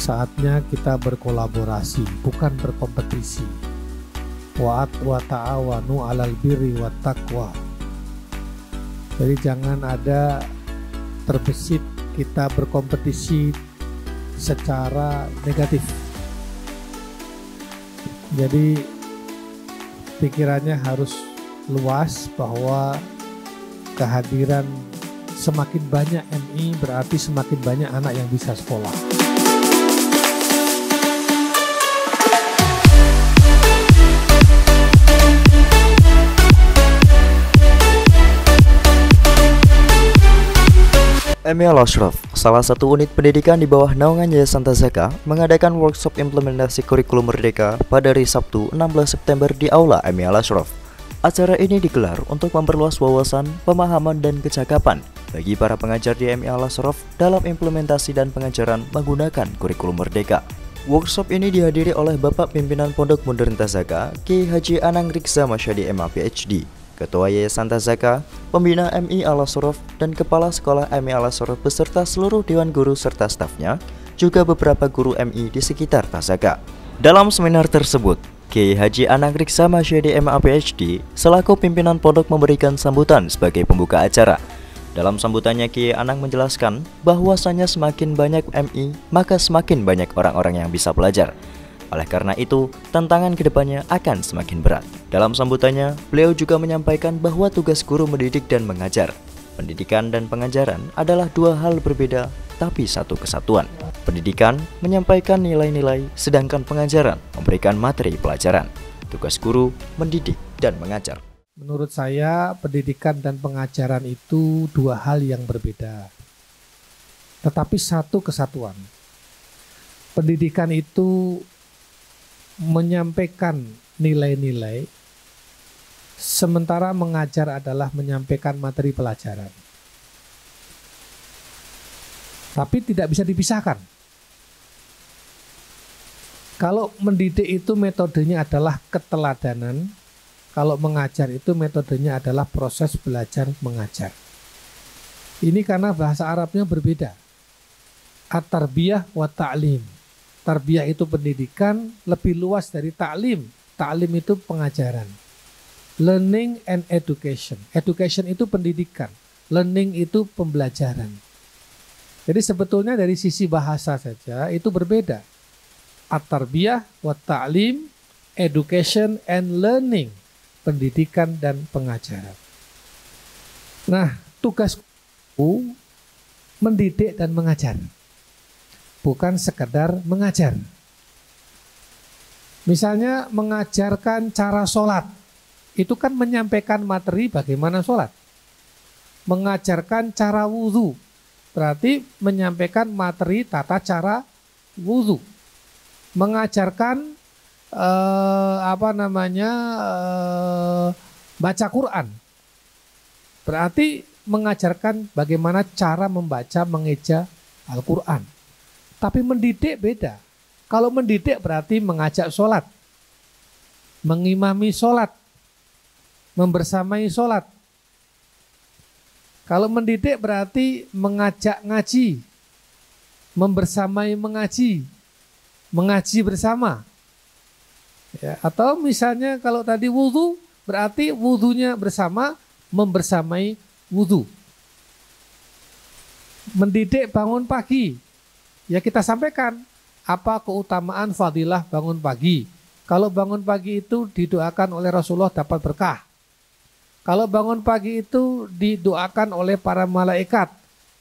Saatnya kita berkolaborasi, bukan berkompetisi. Wa ta'awanu 'alal birri wat taqwa. Jadi jangan ada terbesit kita berkompetisi secara negatif. Jadi pikirannya harus luas bahwa kehadiran semakin banyak MI berarti semakin banyak anak yang bisa sekolah. MI Al-Ashraf, salah satu unit pendidikan di bawah naungan Yayasan Tazaka, mengadakan workshop implementasi kurikulum Merdeka pada hari Sabtu 16 September di Aula MI Al-Ashraf. Acara ini digelar untuk memperluas wawasan, pemahaman, dan kecakapan bagi para pengajar di MI Al-Ashraf dalam implementasi dan pengajaran menggunakan kurikulum Merdeka. Workshop ini dihadiri oleh Bapak Pimpinan Pondok Modern Tazaka, Kiai Haji Anang Rikza Masyadi MA PhD, Ketua Yayasan Tazaka, Pembina MI Al-Ashraf, dan Kepala Sekolah MI Al-Ashraf beserta seluruh Dewan Guru serta stafnya, juga beberapa guru MI di sekitar Tazaka. Dalam seminar tersebut, Kiai Haji Anang Rikza Masyadi MA PhD selaku pimpinan pondok memberikan sambutan sebagai pembuka acara. Dalam sambutannya, Kiai Anang menjelaskan bahwasanya semakin banyak MI, maka semakin banyak orang-orang yang bisa belajar. Oleh karena itu, tantangan kedepannya akan semakin berat. Dalam sambutannya, beliau juga menyampaikan bahwa tugas guru mendidik dan mengajar. Pendidikan dan pengajaran adalah dua hal berbeda, tapi satu kesatuan. Pendidikan menyampaikan nilai-nilai, sedangkan pengajaran memberikan materi pelajaran. Tugas guru mendidik dan mengajar. Menurut saya, pendidikan dan pengajaran itu dua hal yang berbeda, tetapi satu kesatuan. Pendidikan itu menyampaikan nilai-nilai, sementara mengajar adalah menyampaikan materi pelajaran. Tapi tidak bisa dipisahkan. Kalau mendidik itu metodenya adalah keteladanan, kalau mengajar itu metodenya adalah proses belajar mengajar. Ini karena bahasa Arabnya berbeda. At-tarbiyah wa ta'lim. Tarbiyah itu pendidikan, lebih luas dari ta'lim. Ta'lim itu pengajaran. Learning and education. Education itu pendidikan. Learning itu pembelajaran. Jadi sebetulnya dari sisi bahasa saja itu berbeda. At-tarbiyah wa ta'lim, education and learning. Pendidikan dan pengajaran. Nah, tugasku mendidik dan mengajar. Bukan sekedar mengajar. Misalnya mengajarkan cara sholat, itu kan menyampaikan materi bagaimana sholat. Mengajarkan cara wudhu, berarti menyampaikan materi tata cara wudhu. Mengajarkan baca Quran, berarti mengajarkan bagaimana cara membaca, mengeja Al-Quran. Tapi mendidik beda. Kalau mendidik berarti mengajak sholat, mengimami sholat, membersamai sholat. Kalau mendidik berarti mengajak ngaji, membersamai mengaji, mengaji bersama. Ya, atau misalnya kalau tadi wudhu, berarti wudhunya bersama, membersamai wudhu. Mendidik bangun pagi. Ya kita sampaikan apa keutamaan fadilah bangun pagi. Kalau bangun pagi itu didoakan oleh Rasulullah dapat berkah. Kalau bangun pagi itu didoakan oleh para malaikat.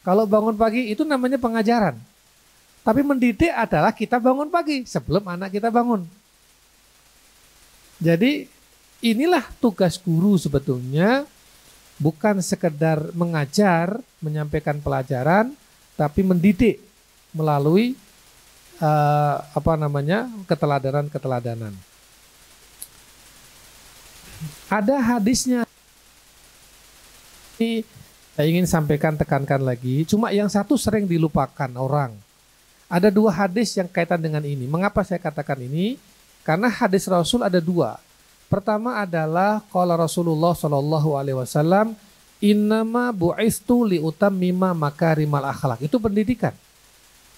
Kalau bangun pagi itu namanya pengajaran. Tapi mendidik adalah kita bangun pagi sebelum anak kita bangun. Jadi inilah tugas guru sebetulnya. Bukan sekedar mengajar, menyampaikan pelajaran, tapi mendidik melalui keteladanan. Ada hadisnya. Ini saya ingin sampaikan, tekankan lagi. Cuma yang satu sering dilupakan orang. Ada dua hadis yang kaitan dengan ini. Mengapa saya katakan ini? Karena hadis Rasul ada dua. Pertama adalah qala Rasulullah sallallahu alaihi wasallam, innama bu'istu liutammima makarimal akhlak. Itu pendidikan.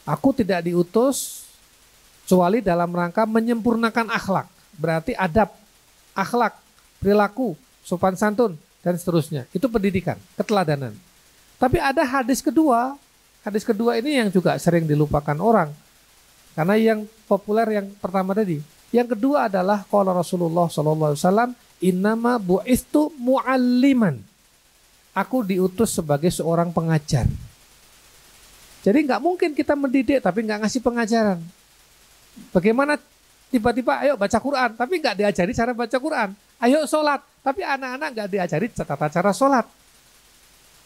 Aku tidak diutus kecuali dalam rangka menyempurnakan akhlak. Berarti adab, akhlak, perilaku, sopan santun, dan seterusnya. Itu pendidikan, keteladanan. Tapi ada hadis kedua ini yang juga sering dilupakan orang. Karena yang populer yang pertama tadi. Yang kedua adalah qala Rasulullah SAW, innama bu'istu mu'alliman. Aku diutus sebagai seorang pengajar. Jadi nggak mungkin kita mendidik tapi nggak ngasih pengajaran. Bagaimana tiba-tiba ayo baca Quran tapi nggak diajari cara baca Quran. Ayo sholat tapi anak-anak nggak diajari tata cara sholat.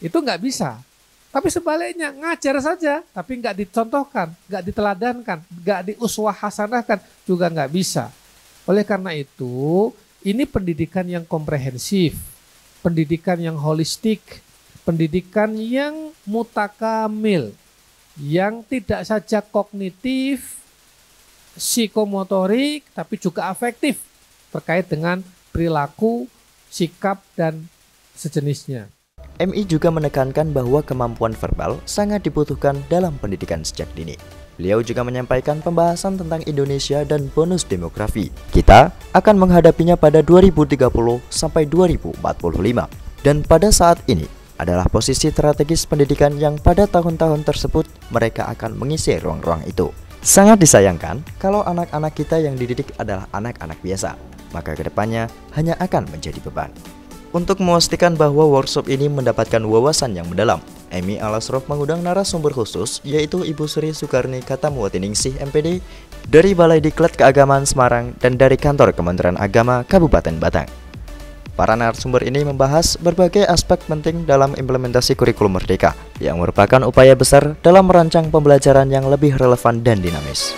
Itu nggak bisa. Tapi sebaliknya ngajar saja tapi nggak dicontohkan, nggak diteladankan, nggak diuswah hasanahkan juga nggak bisa. Oleh karena itu ini pendidikan yang komprehensif, pendidikan yang holistik, pendidikan yang mutakamil, yang tidak saja kognitif, psikomotorik, tapi juga afektif terkait dengan perilaku, sikap, dan sejenisnya. MI juga menekankan bahwa kemampuan verbal sangat dibutuhkan dalam pendidikan sejak dini. Beliau juga menyampaikan pembahasan tentang Indonesia dan bonus demografi. Kita akan menghadapinya pada 2030 sampai 2045. Dan pada saat ini adalah posisi strategis pendidikan yang pada tahun-tahun tersebut mereka akan mengisi ruang-ruang itu. Sangat disayangkan kalau anak-anak kita yang dididik adalah anak-anak biasa, maka kedepannya hanya akan menjadi beban. Untuk memastikan bahwa workshop ini mendapatkan wawasan yang mendalam, MI Al-Ashraf mengundang narasumber khusus yaitu Ibu Sri Sukarni Katamuatiningsih MPD dari Balai Diklat Keagamaan Semarang dan dari Kantor Kementerian Agama Kabupaten Batang. Para narasumber ini membahas berbagai aspek penting dalam implementasi kurikulum Merdeka yang merupakan upaya besar dalam merancang pembelajaran yang lebih relevan dan dinamis.